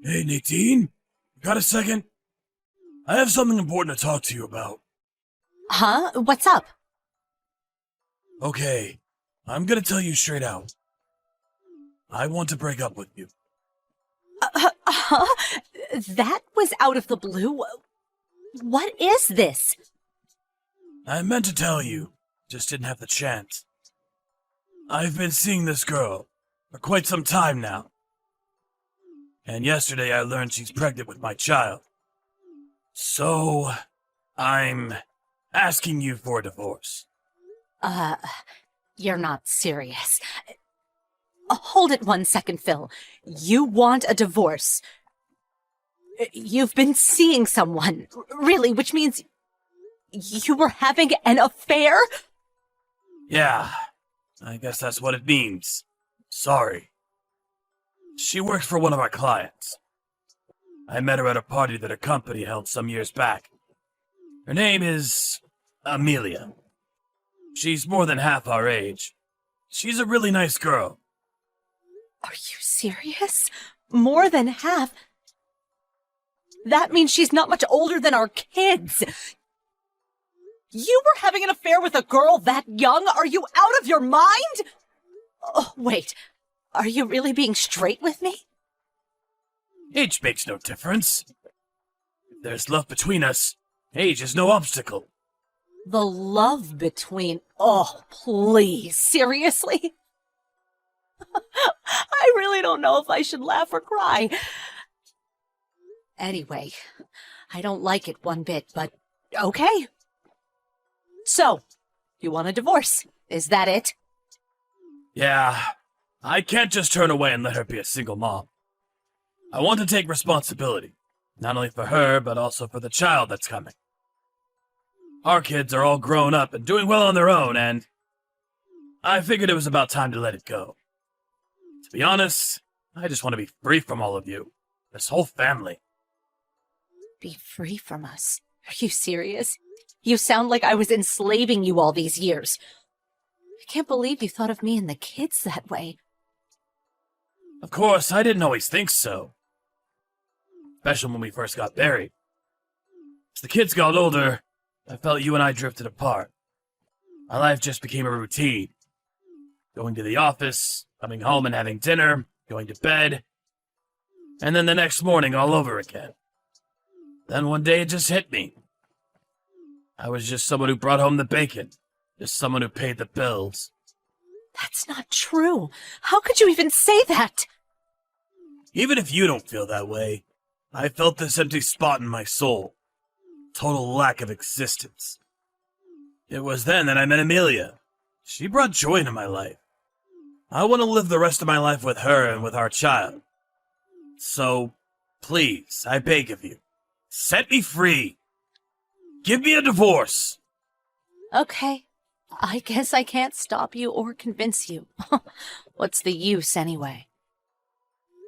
Hey, Nadine? Got a second? I have something important to talk to you about. Huh? What's up? Okay, I'm gonna tell you straight out. I want to break up with you. Huh? That was out of the blue. What is this? I meant to tell you, just didn't have the chance. I've been seeing this girl for quite some time now. And yesterday I learned she's pregnant with my child. So, I'm asking you for a divorce. You're not serious. Hold it 1 second, Phil. You want a divorce. You've been seeing someone, really, which means you were having an affair? Yeah, I guess that's what it means. Sorry. She works for one of our clients. I met her at a party that her company held some years back. Her name is Amelia. She's more than half our age. She's a really nice girl. Are you serious? More than half? That means she's not much older than our kids. You were having an affair with a girl that young? Are you out of your mind? Oh, wait. Are you really being straight with me? Age makes no difference. If there's love between us, age is no obstacle. The love between... Oh, please. Seriously? I really don't know if I should laugh or cry. Anyway, I don't like it one bit, but okay. So, you want a divorce? Is that it? Yeah, I can't just turn away and let her be a single mom. I want to take responsibility, not only for her, but also for the child that's coming. Our kids are all grown up and doing well on their own, and I figured it was about time to let it go. To be honest, I just want to be free from all of you, this whole family. Be free from us? Are you serious? You sound like I was enslaving you all these years. I can't believe you thought of me and the kids that way. Of course, I didn't always think so. Especially when we first got married. As the kids got older, I felt you and I drifted apart. My life just became a routine. Going to the office, coming home and having dinner, going to bed, and then the next morning all over again. Then one day it just hit me. I was just someone who brought home the bacon, just someone who paid the bills. That's not true. How could you even say that? Even if you don't feel that way, I felt this empty spot in my soul. Total lack of existence. It was then that I met Amelia. She brought joy into my life. I want to live the rest of my life with her and with our child. So, please, I beg of you, set me free. Give me a divorce. Okay. I guess I can't stop you or convince you. What's the use, anyway?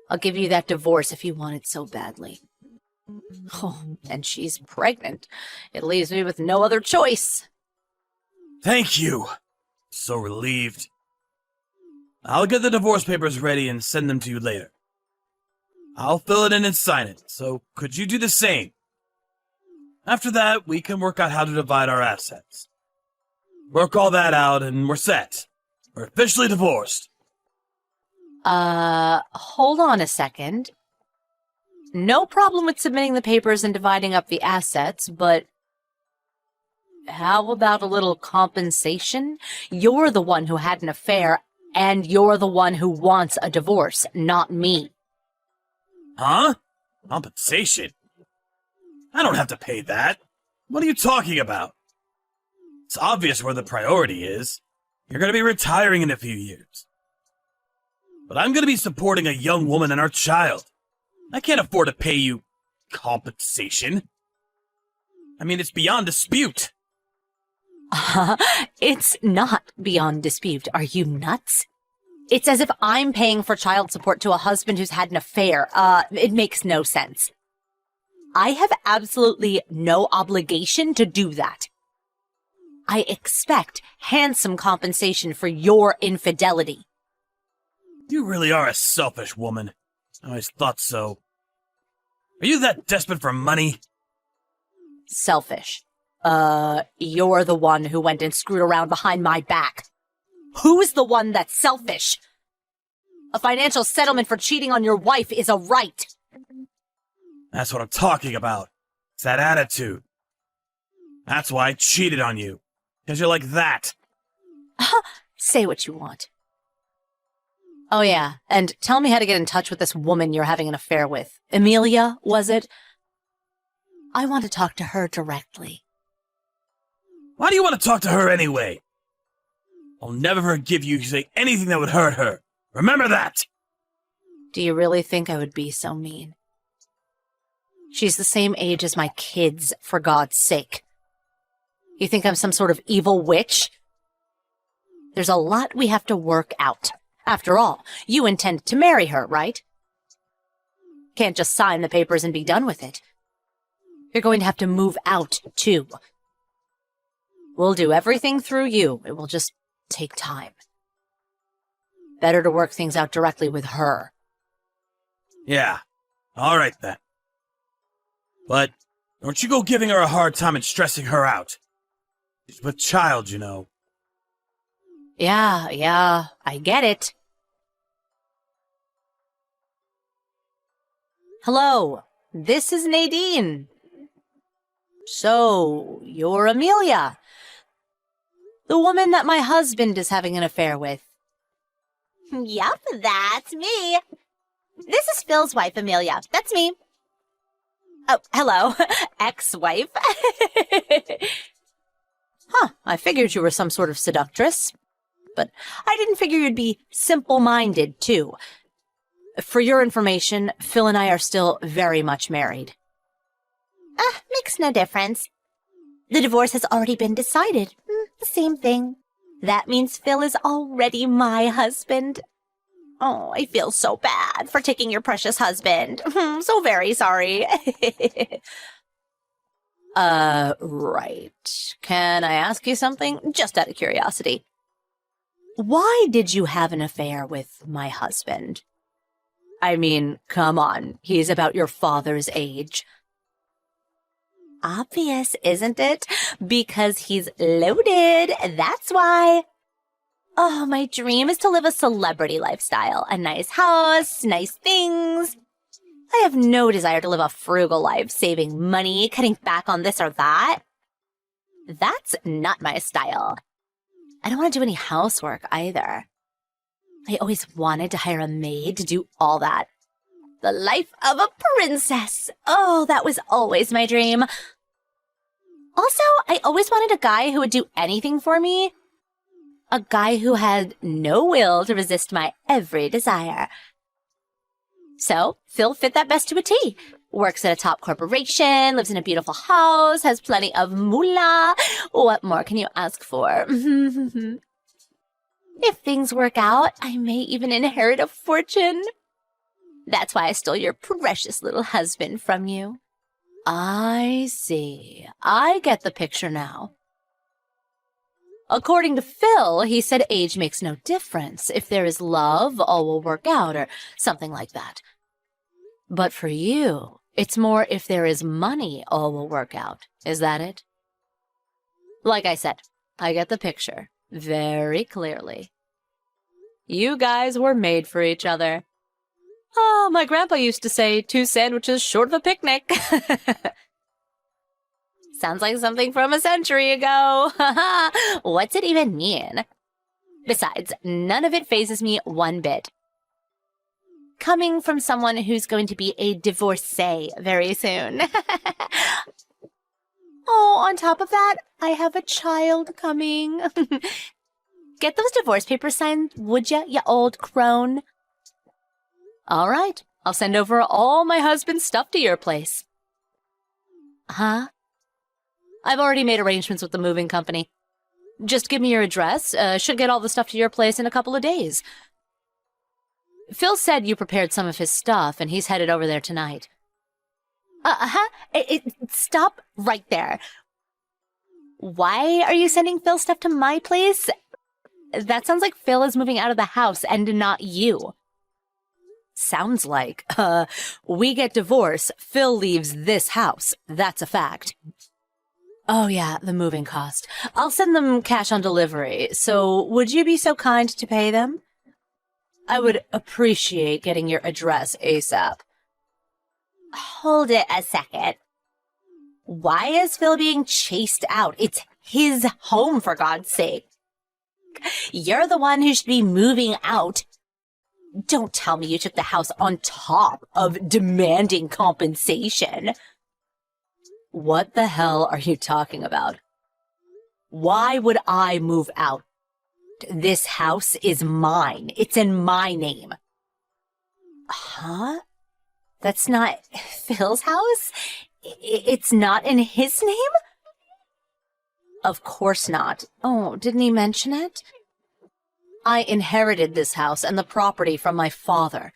I'll give you that divorce if you want it so badly. Oh, and she's pregnant. It leaves me with no other choice. Thank you. So relieved. I'll get the divorce papers ready and send them to you later. I'll fill it in and sign it, so could you do the same? After that, we can work out how to divide our assets. Work all that out and we're set. We're officially divorced. Hold on a second. No problem with submitting the papers and dividing up the assets, but how about a little compensation? You're the one who had an affair, and you're the one who wants a divorce, not me. Huh? Compensation? I don't have to pay that. What are you talking about? It's obvious where the priority is. You're going to be retiring in a few years. But I'm going to be supporting a young woman and our child. I can't afford to pay you compensation. I mean, it's beyond dispute. It's not beyond dispute. Are you nuts? It's as if I'm paying for child support to a husband who's had an affair. It makes no sense. I have absolutely no obligation to do that. I expect handsome compensation for your infidelity. You really are a selfish woman. I always thought so. Are you that desperate for money? Selfish. You're the one who went and screwed around behind my back. Who's the one that's selfish? A financial settlement for cheating on your wife is a right. That's what I'm talking about. It's that attitude. That's why I cheated on you. Because you're like that. Say what you want. Oh yeah, and tell me how to get in touch with this woman you're having an affair with. Amelia, was it? I want to talk to her directly. Why do you want to talk to her anyway? I'll never forgive you if you say anything that would hurt her. Remember that! Do you really think I would be so mean? She's the same age as my kids, for God's sake. You think I'm some sort of evil witch? There's a lot we have to work out. After all, you intend to marry her, right? Can't just sign the papers and be done with it. You're going to have to move out, too. We'll do everything through you. It will just take time. Better to work things out directly with her. Yeah, alright then. But don't you go giving her a hard time and stressing her out. She's with child, you know. Yeah, I get it. Hello, this is Nadine. So, you're Amelia. The woman that my husband is having an affair with. Yup, that's me. This is Phil's wife, Amelia. That's me. Oh, hello, ex-wife. I figured you were some sort of seductress. But I didn't figure you'd be simple-minded, too. For your information, Phil and I are still very much married. Makes no difference. The divorce has already been decided. The same thing. That means Phil is already my husband. Oh, I feel so bad for taking your precious husband. So very sorry. Right. Can I ask you something? Just out of curiosity. Why did you have an affair with my husband? I mean, come on. He's about your father's age. Obvious, isn't it? Because he's loaded. That's why. Oh, my dream is to live a celebrity lifestyle. A nice house, nice things. I have no desire to live a frugal life, saving money, cutting back on this or that. That's not my style. I don't want to do any housework either. I always wanted to hire a maid to do all that. The life of a princess. Oh, that was always my dream. Also, I always wanted a guy who would do anything for me. A guy who had no will to resist my every desire. So, Phil fit that best to a T. Works at a top corporation, lives in a beautiful house, has plenty of moolah. What more can you ask for? If things work out, I may even inherit a fortune. That's why I stole your precious little husband from you. I see. I get the picture now. According to Phil, he said age makes no difference. If there is love, all will work out, or something like that. But for you, it's more if there is money, all will work out. Is that it? Like I said, I get the picture very clearly. You guys were made for each other. Oh, my grandpa used to say 2 sandwiches short of a picnic. Sounds like something from a century ago. What's it even mean? Besides, none of it phases me one bit. Coming from someone who's going to be a divorcee very soon. Oh, on top of that, I have a child coming. Get those divorce papers signed, would ya, you old crone? All right, I'll send over all my husband's stuff to your place. Huh? I've already made arrangements with the moving company. Just give me your address. Should get all the stuff to your place in a couple of days. Phil said you prepared some of his stuff, and he's headed over there tonight. Stop right there. Why are you sending Phil stuff to my place? That sounds like Phil is moving out of the house and not you. Sounds like, we get divorced, Phil leaves this house. That's a fact. Oh yeah, the moving cost. I'll send them cash on delivery, so would you be so kind to pay them? I would appreciate getting your address ASAP. Hold it a second. Why is Phil being chased out? It's his home, for God's sake. You're the one who should be moving out. Don't tell me you took the house on top of demanding compensation. What the hell are you talking about? Why would I move out? This house is mine. It's in my name. Huh? That's not Phil's house? It's not in his name? Of course not. Oh, didn't he mention it? I inherited this house and the property from my father.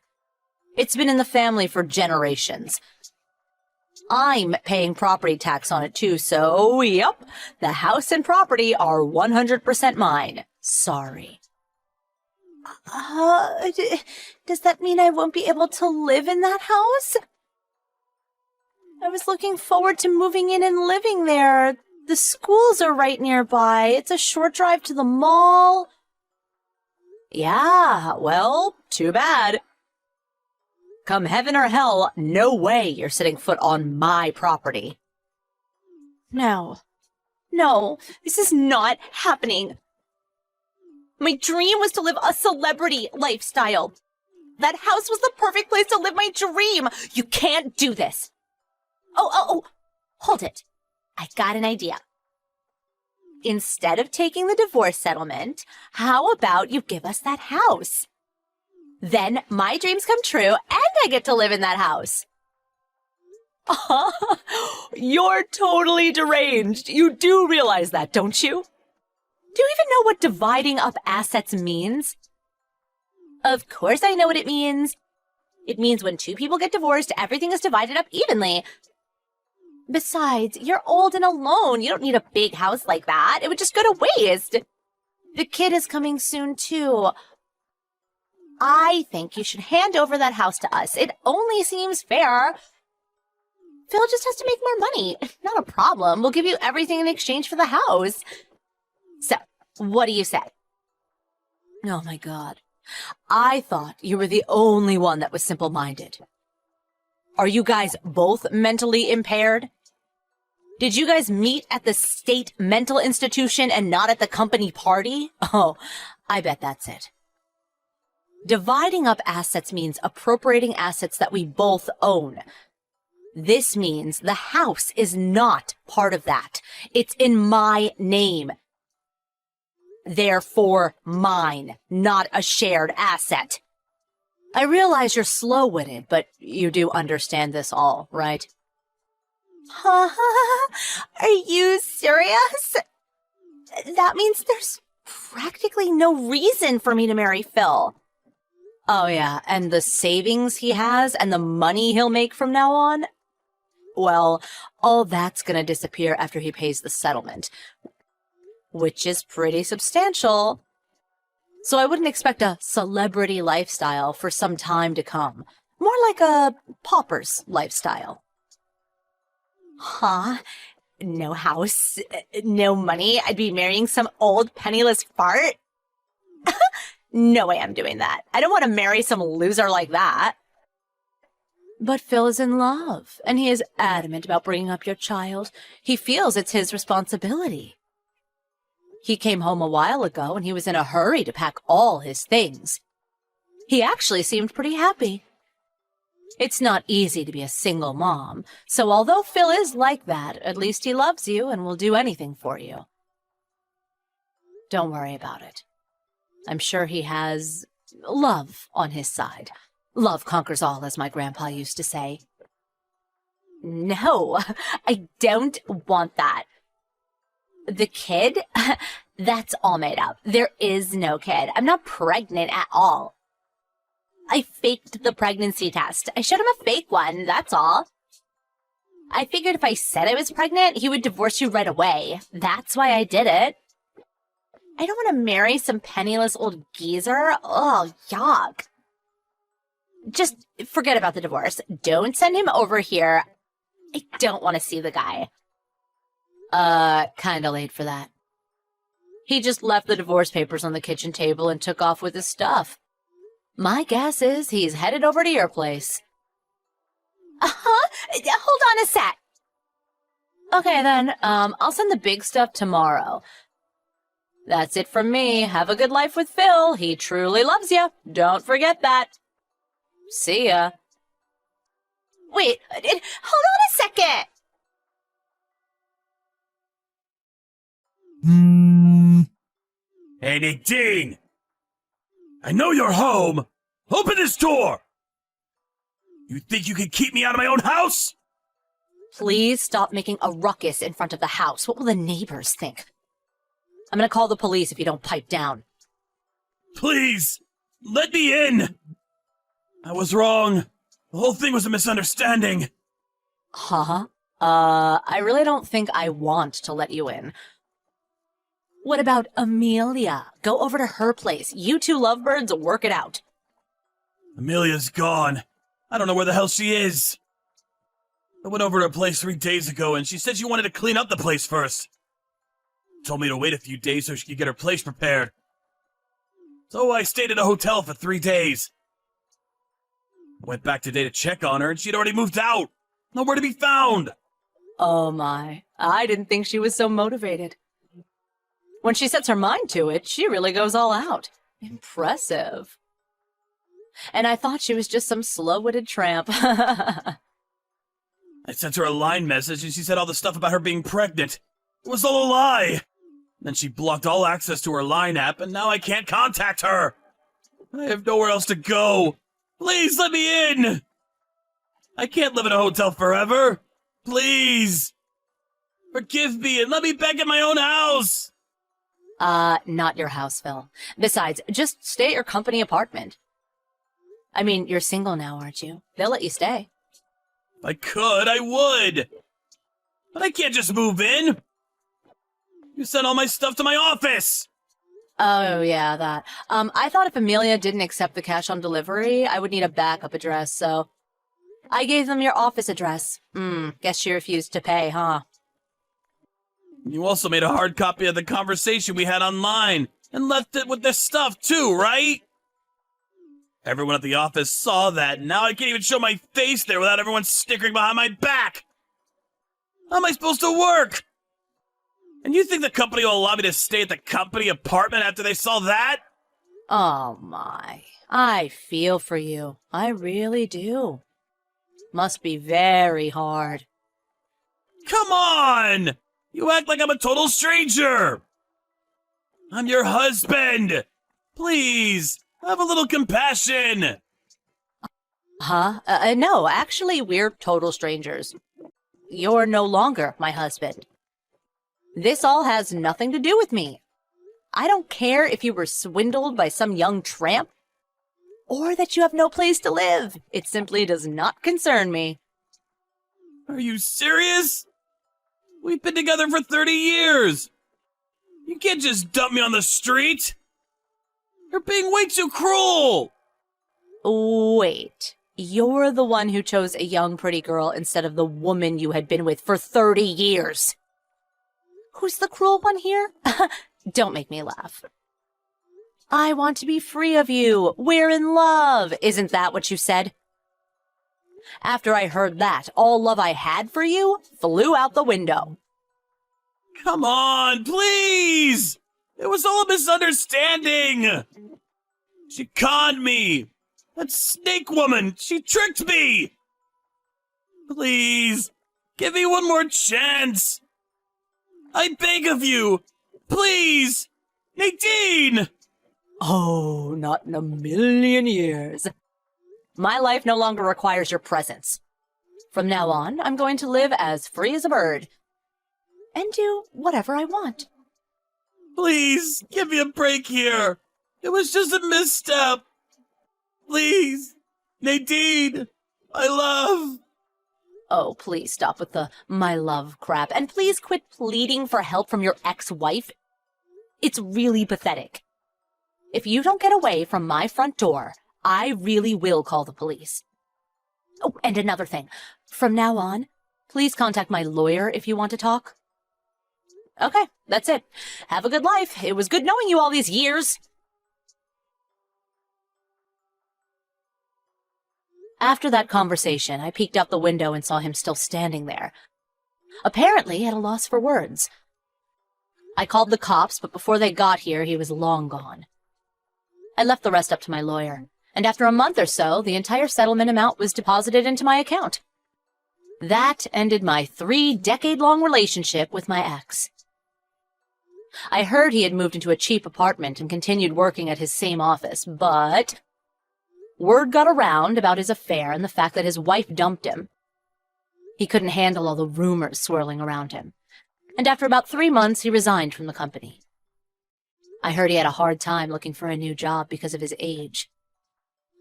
It's been in the family for generations. I'm paying property tax on it too, so yep, the house and property are 100% mine. Sorry. Does that mean I won't be able to live in that house? I was looking forward to moving in and living there. The schools are right nearby. It's a short drive to the mall. Yeah, well, too bad. Come heaven or hell, no way you're setting foot on my property. No, this is not happening. My dream was to live a celebrity lifestyle. That house was the perfect place to live my dream. You can't do this. Oh, hold it. I got an idea. Instead of taking the divorce settlement, how about you give us that house? Then my dreams come true and I get to live in that house. You're totally deranged. You do realize that, don't you? Do you even know what dividing up assets means? Of course I know what it means. It means when two people get divorced, everything is divided up evenly. Besides, you're old and alone. You don't need a big house like that. It would just go to waste. The kid is coming soon, too. I think you should hand over that house to us. It only seems fair. Phil just has to make more money. Not a problem. We'll give you everything in exchange for the house. So, what do you say? Oh my God. I thought you were the only one that was simple-minded. Are you guys both mentally impaired? Did you guys meet at the state mental institution and not at the company party? Oh, I bet that's it. Dividing up assets means appropriating assets that we both own. This means the house is not part of that. It's in my name. Therefore, mine, not a shared asset. I realize you're slow-witted, but you do understand this all, right? Are you serious? That means there's practically no reason for me to marry Phil. Oh yeah, and the savings he has and the money he'll make from now on? Well, all that's gonna disappear after he pays the settlement, which is pretty substantial. So I wouldn't expect a celebrity lifestyle for some time to come. More like a pauper's lifestyle. Huh? No house, no money. I'd be marrying some old penniless fart? No way I'm doing that. I don't want to marry some loser like that. But Phil is in love, and he is adamant about bringing up your child. He feels it's his responsibility. He came home a while ago, and he was in a hurry to pack all his things. He actually seemed pretty happy. It's not easy to be a single mom, so although Phil is like that, at least he loves you and will do anything for you. Don't worry about it. I'm sure he has love on his side. Love conquers all, as my grandpa used to say. No, I don't want that. The kid? That's all made up. There is no kid. I'm not pregnant at all. I faked the pregnancy test. I showed him a fake one, that's all. I figured if I said I was pregnant, he would divorce you right away. That's why I did it. I don't want to marry some penniless old geezer. Oh, yuck. Just forget about the divorce. Don't send him over here. I don't want to see the guy. Kinda late for that. He just left the divorce papers on the kitchen table and took off with his stuff. My guess is he's headed over to your place. Uh-huh. Hold on a sec. Okay, then, I'll send the big stuff tomorrow. That's it from me. Have a good life with Phil. He truly loves you. Don't forget that. See ya. Wait, hold on a second. Hey, Nadine! I know you're home! Open this door! You think you can keep me out of my own house? Please stop making a ruckus in front of the house. What will the neighbors think? I'm gonna call the police if you don't pipe down. Please! Let me in! I was wrong. The whole thing was a misunderstanding. Huh? I really don't think I want to let you in. What about Amelia? Go over to her place. You two lovebirds work it out. Amelia's gone. I don't know where the hell she is. I went over to her place 3 days ago and she said she wanted to clean up the place first. Told me to wait a few days so she could get her place prepared. So I stayed at a hotel for 3 days. Went back today to check on her and she'd already moved out. Nowhere to be found. Oh my, I didn't think she was so motivated. When she sets her mind to it, she really goes all out. Impressive. And I thought she was just some slow-witted tramp. I sent her a line message and she said all the stuff about her being pregnant. It was all a lie. Then she blocked all access to her Line app and now I can't contact her. I have nowhere else to go. Please let me in. I can't live in a hotel forever. Please. Forgive me and let me back in my own house. Not your house, Phil. Besides, just stay at your company apartment. I mean, you're single now, aren't you? They'll let you stay. If I could, I would. But I can't just move in. You sent all my stuff to my office. Oh, yeah, that. I thought if Amelia didn't accept the cash on delivery, I would need a backup address, so I gave them your office address. Guess she refused to pay, huh? You also made a hard copy of the conversation we had online and left it with this stuff too, right? Everyone at the office saw that, and now I can't even show my face there without everyone snickering behind my back. How am I supposed to work? And you think the company will allow me to stay at the company apartment after they saw that? Oh my, I feel for you. I really do. Must be very hard. Come on! You act like I'm a total stranger! I'm your husband! Please, have a little compassion! Huh? No, actually, we're total strangers. You're no longer my husband. This all has nothing to do with me. I don't care if you were swindled by some young tramp, or that you have no place to live. It simply does not concern me. Are you serious? We've been together for 30 years! You can't just dump me on the street! You're being way too cruel! Wait, you're the one who chose a young pretty girl instead of the woman you had been with for 30 years. Who's the cruel one here? Don't make me laugh. I want to be free of you. We're in love. Isn't that what you said? After I heard that, all love I had for you flew out the window. Come on, please! It was all a misunderstanding! She conned me! That snake woman, she tricked me! Please, give me one more chance! I beg of you! Please! Nadine! Oh, not in a million years. My life no longer requires your presence. From now on, I'm going to live as free as a bird. And do whatever I want. Please, give me a break here. It was just a misstep. Please, Nadine, my love. Oh, please stop with the my love crap. And please quit pleading for help from your ex-wife. It's really pathetic. If you don't get away from my front door, I really will call the police. Oh, and another thing. From now on, please contact my lawyer if you want to talk. Okay, that's it. Have a good life. It was good knowing you all these years. After that conversation, I peeked out the window and saw him still standing there, apparently at a loss for words. I called the cops, but before they got here, he was long gone. I left the rest up to my lawyer, and after a month or so, the entire settlement amount was deposited into my account. That ended my 3-decade-long relationship with my ex. I heard he had moved into a cheap apartment and continued working at his same office, but word got around about his affair and the fact that his wife dumped him. He couldn't handle all the rumors swirling around him, and after about 3 months, he resigned from the company. I heard he had a hard time looking for a new job because of his age.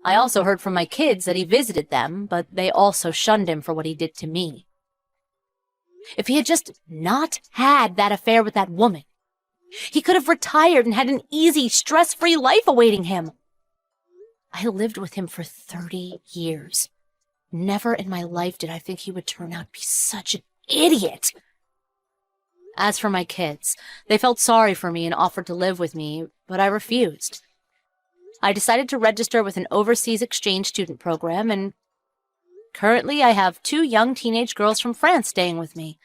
I also heard from my kids that he visited them, but they also shunned him for what he did to me. If he had just not had that affair with that woman, he could have retired and had an easy, stress-free life awaiting him. I lived with him for 30 years. Never in my life did I think he would turn out to be such an idiot. As for my kids, they felt sorry for me and offered to live with me, but I refused. I decided to register with an overseas exchange student program, and currently I have 2 young teenage girls from France staying with me.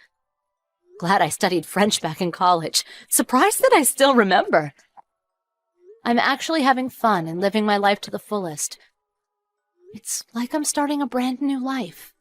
Glad I studied French back in college. Surprised that I still remember. I'm actually having fun and living my life to the fullest. It's like I'm starting a brand new life.